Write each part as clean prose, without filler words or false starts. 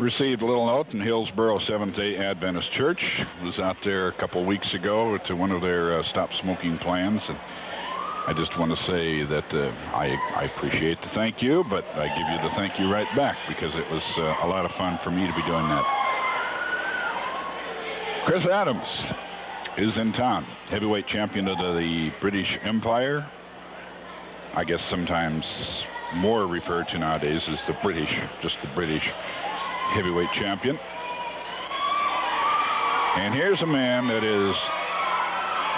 Received a little note in Hillsboro Seventh-day Adventist Church. Was out there a couple weeks ago to one of their stop smoking plans, and I just want to say that I appreciate the thank you, but I give you the thank you right back because it was a lot of fun for me to be doing that. Chris Adams is in town, heavyweight champion of the British Empire. I guess sometimes more referred to nowadays as the British, just the British heavyweight champion. And here's a man that is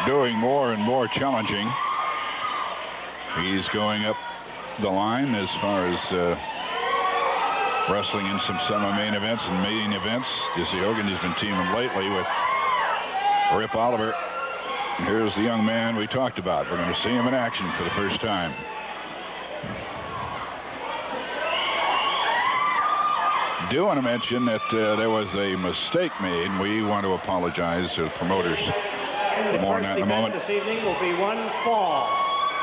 doing more and more challenging. He's going up the line as far as wrestling in some semi-main events and main events. Dizzy Hogan has been teaming lately with Rip Oliver. And here's the young man we talked about. We're going to see him in action for the first time. Do want to mention that there was a mistake made, and we want to apologize to the promoters. More on that in a moment. This evening will be one fall.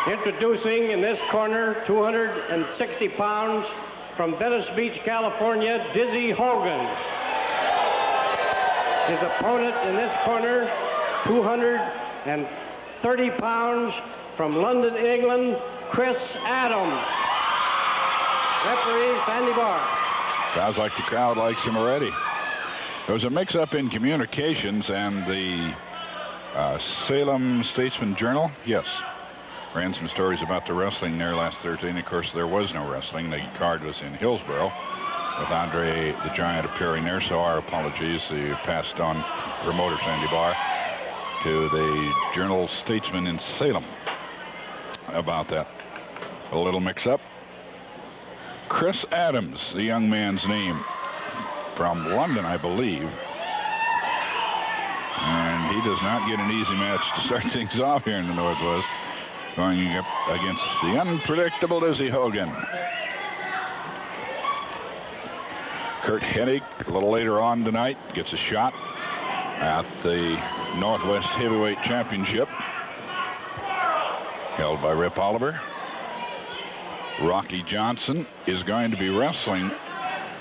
Introducing in this corner, 260 pounds, from Venice Beach, California, Dizzy Hogan. His opponent in this corner, 230 pounds, from London, England, Chris Adams. Referee, Sandy Barr. Sounds like the crowd likes him already. There was a mix-up in communications, and the Salem Statesman Journal, yes, ran some stories about the wrestling there last Thursday, and of course there was no wrestling. The card was in Hillsboro with Andre the Giant appearing there, so our apologies. They passed on promoter Sandy Barr to the Journal Statesman in Salem about that. A little mix-up. Chris Adams, the young man's name, from London, I believe. And he does not get an easy match to start things off here in the Northwest, going up against the unpredictable Dizzy Hogan. Kurt Hennig, a little later on tonight, gets a shot at the Northwest Heavyweight Championship, held by Rip Oliver. Rocky Johnson is going to be wrestling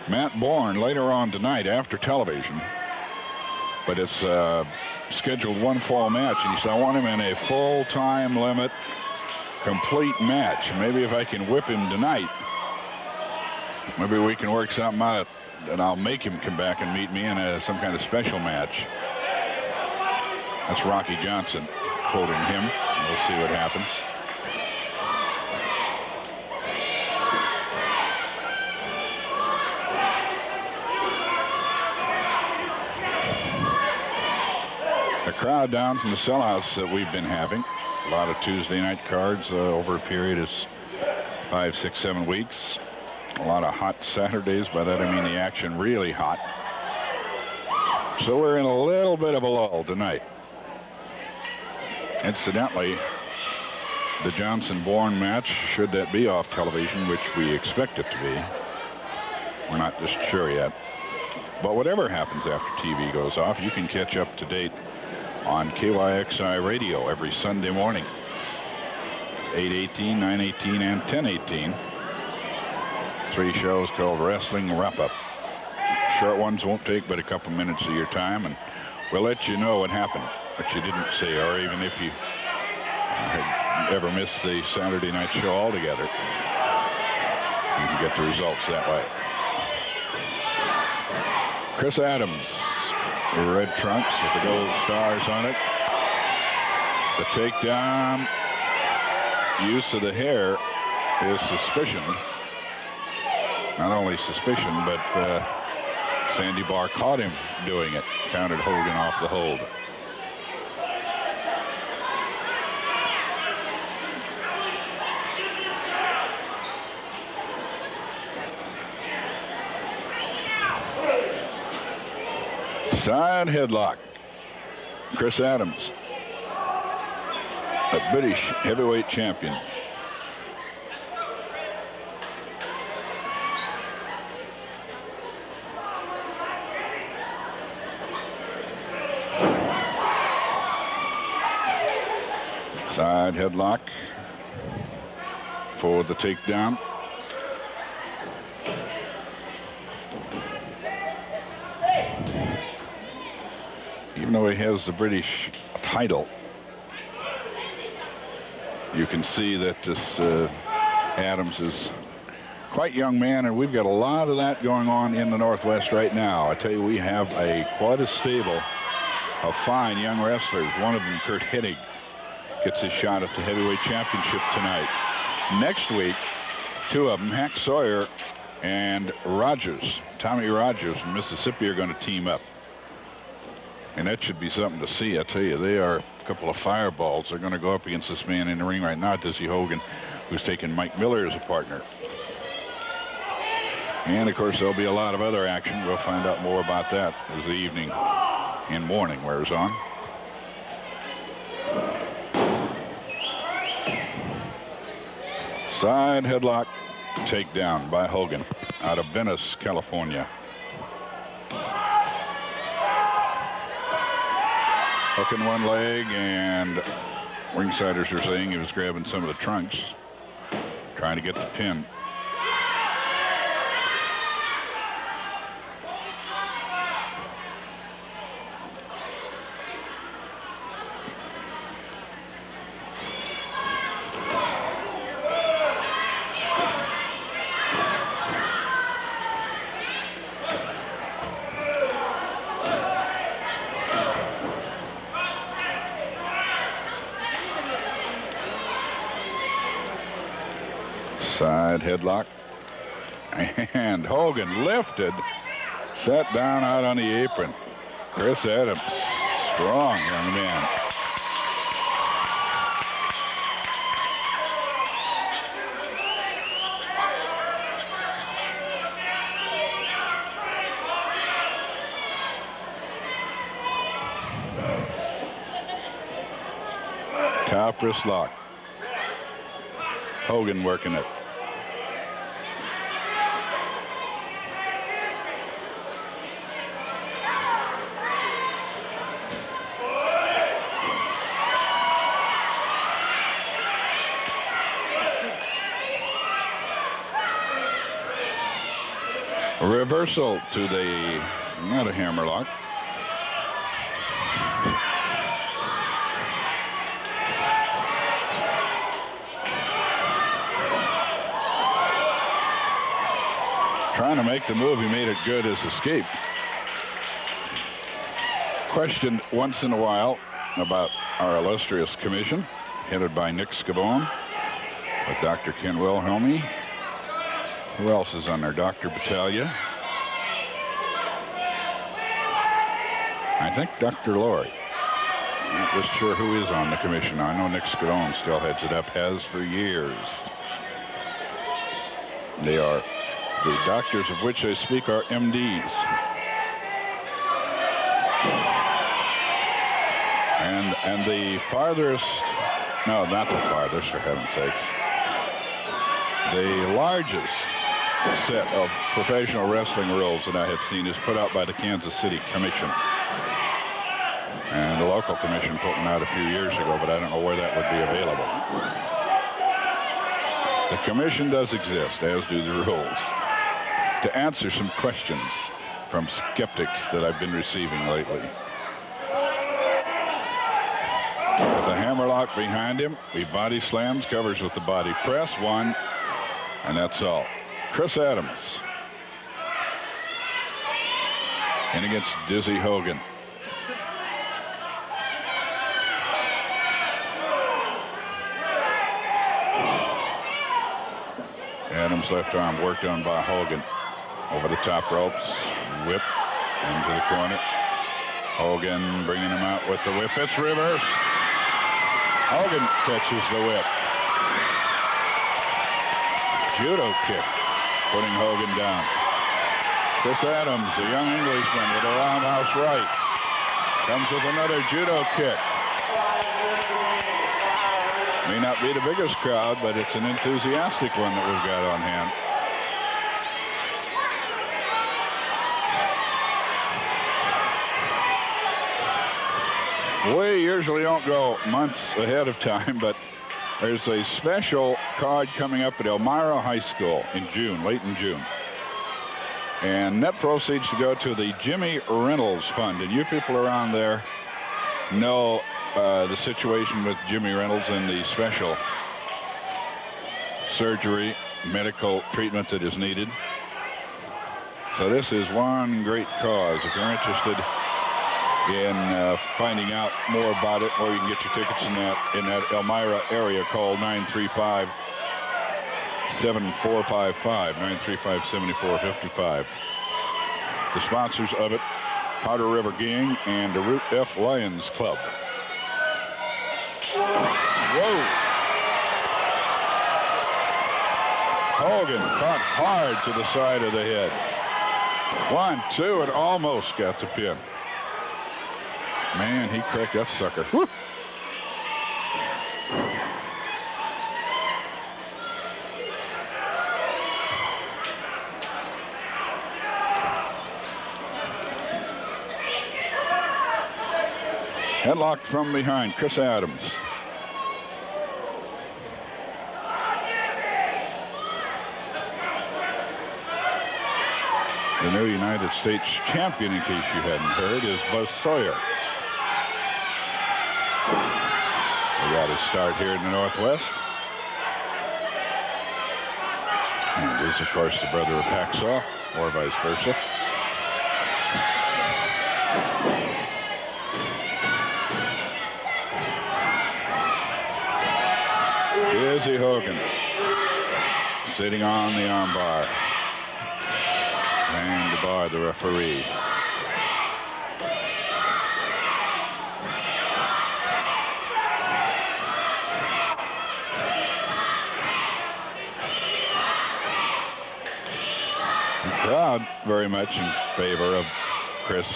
Matt Bourne later on tonight after television. But it's a scheduled one fall match, and he said, I want him in a full time limit, complete match. Maybe if I can whip him tonight, maybe we can work something out, and I'll make him come back and meet me in some kind of special match. That's Rocky Johnson quoting him. We'll see what happens. The crowd down from the sellouts that we've been having, a lot of Tuesday night cards over a period of 5, 6, 7 weeks. A lot of hot Saturdays. By that I mean the action really hot. So we're in a little bit of a lull tonight. Incidentally, the Johnson-Bourne match, should that be off television, which we expect it to be, we're not just sure yet. But whatever happens after TV goes off, you can catch up to date on KYXI radio every Sunday morning, 8:18, 9:18, and 10:18. 3 shows called Wrestling Wrap-Up. Short ones won't take but a couple minutes of your time, and we'll let you know what happened, what you didn't see, or even if you had ever missed the Saturday night show altogether. You can get the results that way. Chris Adams, the red trunks with the gold stars on it. The takedown, use of the hair is suspicion. Not only suspicion, but Sandy Barr caught him doing it. Counted Hogan off the hold. Side headlock. Chris Adams, a British heavyweight champion. Side headlock for the takedown. even though he has the British title, you can see that this Adams is quite young man, and we've got a lot of that going on in the Northwest right now. I tell you, we have quite a stable of fine young wrestlers. One of them, Kurt Hennig, gets his shot at the heavyweight championship tonight. Next week, two of them, Hack Sawyer and Rogers, Tommy Rogers from Mississippi, are going to team up. And that should be something to see. I tell you, they are a couple of fireballs. They're going to go up against this man in the ring right now, Dizzy Hogan, who's taking Mike Miller as a partner. And, of course, there'll be a lot of other action. We'll find out more about that as the evening and morning wears on. Side headlock takedown by Hogan out of Venice, California. Hooking one leg, and ringsiders are saying he was grabbing some of the trunks, trying to get the pin. Side headlock, and Hogan lifted, sat down out on the apron. Chris Adams, strong young man. Top wrist lock. Hogan working it. A reversal to the, not a hammerlock. Trying to make the move, he made it good as escape. Questioned once in a while about our illustrious commission, headed by Nick Scavone, with Dr. Ken Wilhelmy. Who else is on there? Dr. Battaglia. I think Dr. Laurie. Not just sure who is on the commission. I know Nick Scavone still heads it up, has for years. They are, the doctors of which I speak are MDs. And the farthest, no, not the farthest, for heaven's sakes, the largest set of professional wrestling rules that I have seen is put out by the Kansas City Commission. And the local commission put one out a few years ago, but I don't know where that would be available. The commission does exist, as do the rules, to answer some questions from skeptics that I've been receiving lately. With a hammerlock behind him, he body slams, covers with the body press, one, and that's all. Chris Adams in against Dizzy Hogan. Adams' left arm worked on by Hogan. Over the top ropes, whip into the corner. Hogan bringing him out with the whip. It's reverse. Hogan catches the whip. Judo kick, putting Hogan down. Chris Adams, the young Englishman with a roundhouse right, comes with another judo kick. May not be the biggest crowd, but it's an enthusiastic one that we've got on hand. We usually don't go months ahead of time, but there's a special card coming up at Elmira High School in June, late in June. And net proceeds to go to the Jimmy Reynolds Fund. And you people around there know the situation with Jimmy Reynolds and the special surgery, medical treatment that is needed. So this is one great cause. If you're interested in finding out more about it, or you can get your tickets in that Elmira area, call 935-7455, 935-7455. The sponsors of it, Powder River Gang and the Route F Lions Club. Whoa! Hogan caught hard to the side of the head. 1, 2, and almost got the pin. Man, he cracked that sucker. Woo. Headlock from behind, Chris Adams. The new United States champion, in case you hadn't heard, is Buzz Sawyer. We got his start here in the Northwest. And is, of course, the brother of Hacksaw, or vice versa. Dizzy Hogan sitting on the armbar. And the bar, the referee. The crowd very much in favor of Chris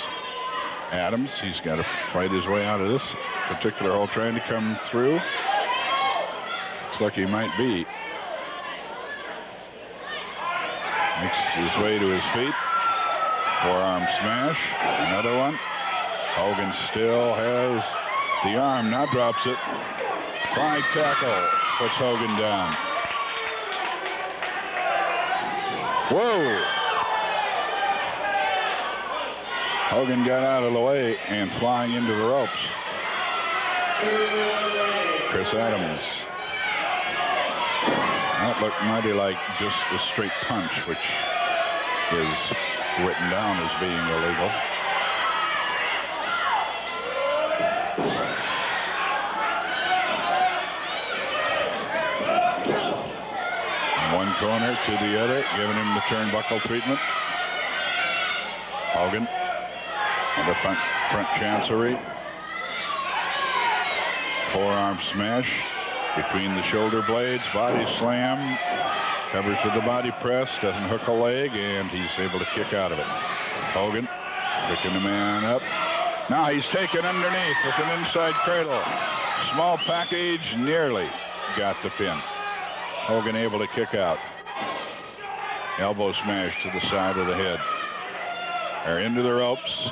Adams. He's got to fight his way out of this particular hole, trying to come through. Looks like he might be. Makes his way to his feet. Forearm smash. Another one. Hogan still has the arm. Now drops it. Flying tackle. Puts Hogan down. Whoa! Hogan got out of the way and flying into the ropes. Chris Adams. That looked mighty like just a straight punch, which is written down as being illegal. One corner to the other, giving him the turnbuckle treatment. Hogan on the front chancery. Forearm smash between the shoulder blades, body slam, covers with the body press, doesn't hook a leg, and he's able to kick out of it. Hogan picking the man up. Now he's taken underneath with an inside cradle. Small package, nearly got the pin. Hogan able to kick out. Elbow smash to the side of the head. They're into the ropes.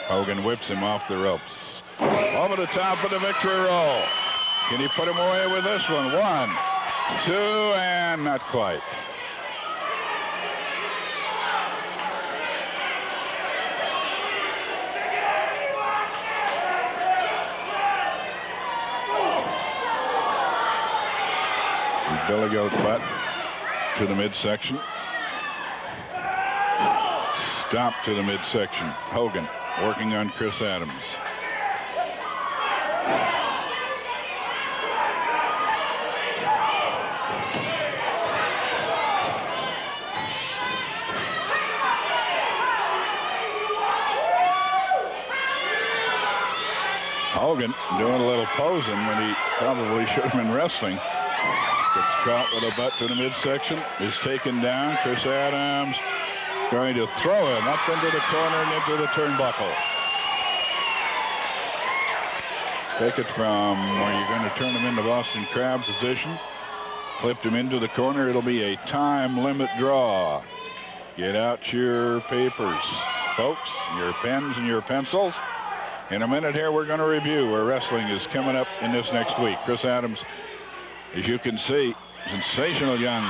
Hogan whips him off the ropes. Over the top of the victory roll. Can he put him away with this one? 1, 2, and not quite. Billy Goat butt to the midsection. Stop to the midsection. Hogan working on Chris Adams. Hogan doing a little posing when he probably should have been wrestling. Gets caught with a butt to the midsection. Is taken down. Chris Adams going to throw him up into the corner and into the turnbuckle. Take it from where you're going to turn him into Boston Crab position. Flipped him into the corner. It'll be a time limit draw. Get out your papers, folks, your pens and your pencils. In a minute here, we're going to review where wrestling is coming up in this next week. Chris Adams, as you can see, sensational young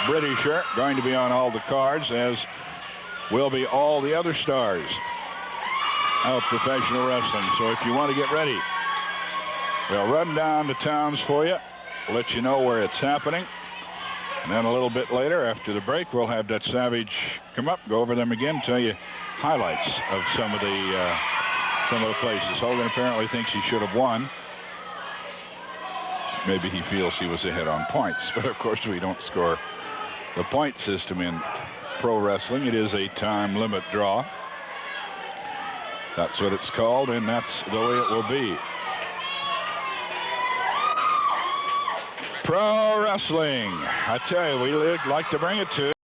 Britisher, going to be on all the cards, as will be all the other stars of professional wrestling. So if you want to get ready, we'll run down the towns for you, let you know where it's happening. And then a little bit later, after the break, we'll have that Savage come up, go over them again, tell you highlights of some of the places. Hogan apparently thinks he should have won. Maybe he feels he was ahead on points, but of course we don't score the point system in pro wrestling. It is a time limit draw. That's what it's called, and that's the way it will be. Pro wrestling. I tell you, we like to bring it to